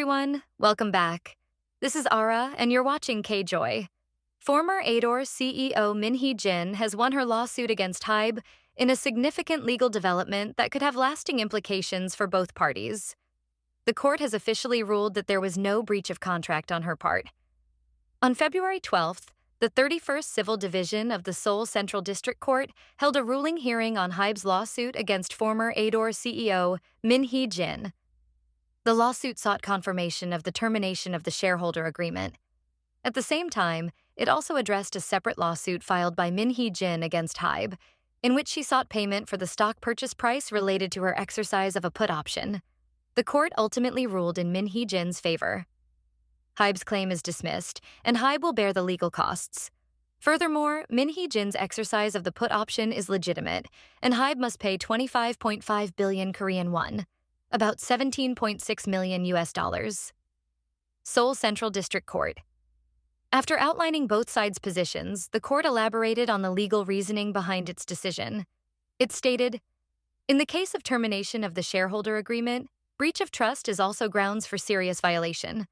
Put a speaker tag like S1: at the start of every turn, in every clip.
S1: everyone, welcome back. This is Ara, and you're watching KJoy. Former ADOR CEO Min Hee Jin has won her lawsuit against HYBE in a significant legal development that could have lasting implications for both parties. The court has officially ruled that there was no breach of contract on her part. On February 12th, the 31st Civil Division of the Seoul Central District Court held a ruling hearing on HYBE's lawsuit against former ADOR CEO Min Hee Jin. The lawsuit sought confirmation of the termination of the shareholder agreement. At the same time, it also addressed a separate lawsuit filed by Min Hee Jin against HYBE, in which she sought payment for the stock purchase price related to her exercise of a put option. The court ultimately ruled in Min Hee Jin's favor. HYBE's claim is dismissed, and HYBE will bear the legal costs. Furthermore, Min Hee Jin's exercise of the put option is legitimate, and HYBE must pay 25.5 billion Korean won, about $17.6 million US. Seoul Central District Court. After outlining both sides' positions, the court elaborated on the legal reasoning behind its decision. It stated, "In the case of termination of the shareholder agreement, breach of trust is also grounds for serious violation.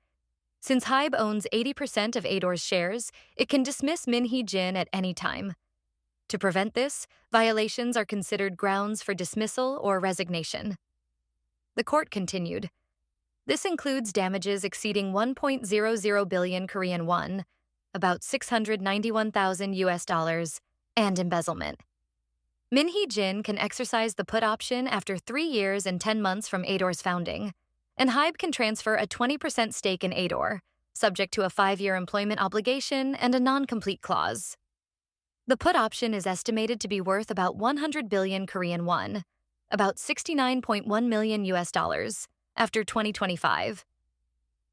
S1: Since HYBE owns 80% of ADOR's shares, it can dismiss Min Hee Jin at any time. To prevent this, violations are considered grounds for dismissal or resignation." The court continued, "This includes damages exceeding 1.00 billion Korean won, about $691,000 US, and embezzlement. Min Hee Jin can exercise the put option after 3 years and 10 months from ADOR's founding, and HYBE can transfer a 20% stake in ADOR, subject to a 5-year employment obligation and a non-compete clause. The put option is estimated to be worth about 100 billion Korean won, about $69.1 million US, after 2025.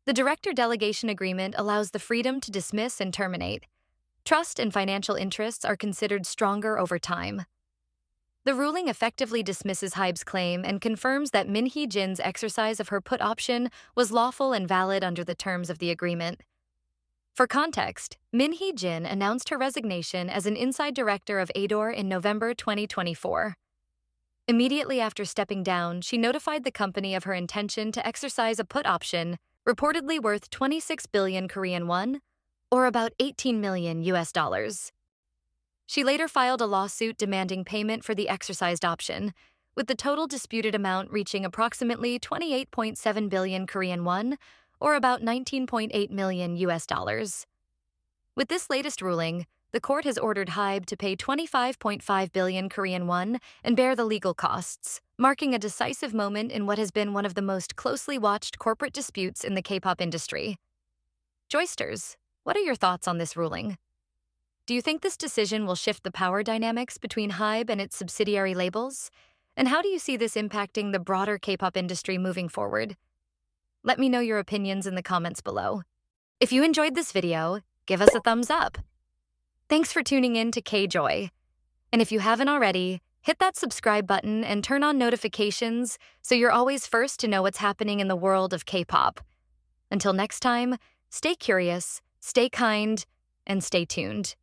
S1: The director delegation agreement allows the freedom to dismiss and terminate. Trust and financial interests are considered stronger over time. The ruling effectively dismisses HYBE's claim and confirms that Min Hee Jin's exercise of her put option was lawful and valid under the terms of the agreement. For context, Min Hee Jin announced her resignation as an inside director of ADOR in November 2024. Immediately after stepping down, she notified the company of her intention to exercise a put option, reportedly worth 26 billion Korean won, or about $18 million US. She later filed a lawsuit demanding payment for the exercised option, with the total disputed amount reaching approximately 28.7 billion Korean won, or about $19.8 million US. With this latest ruling, the court has ordered HYBE to pay 25.5 billion Korean won and bear the legal costs, marking a decisive moment in what has been one of the most closely watched corporate disputes in the K-pop industry. Joysters, what are your thoughts on this ruling? Do you think this decision will shift the power dynamics between HYBE and its subsidiary labels? And how do you see this impacting the broader K-pop industry moving forward? Let me know your opinions in the comments below. If you enjoyed this video, give us a thumbs up. Thanks for tuning in to KJoy. And if you haven't already, hit that subscribe button and turn on notifications so you're always first to know what's happening in the world of K-pop. Until next time, stay curious, stay kind, and stay tuned.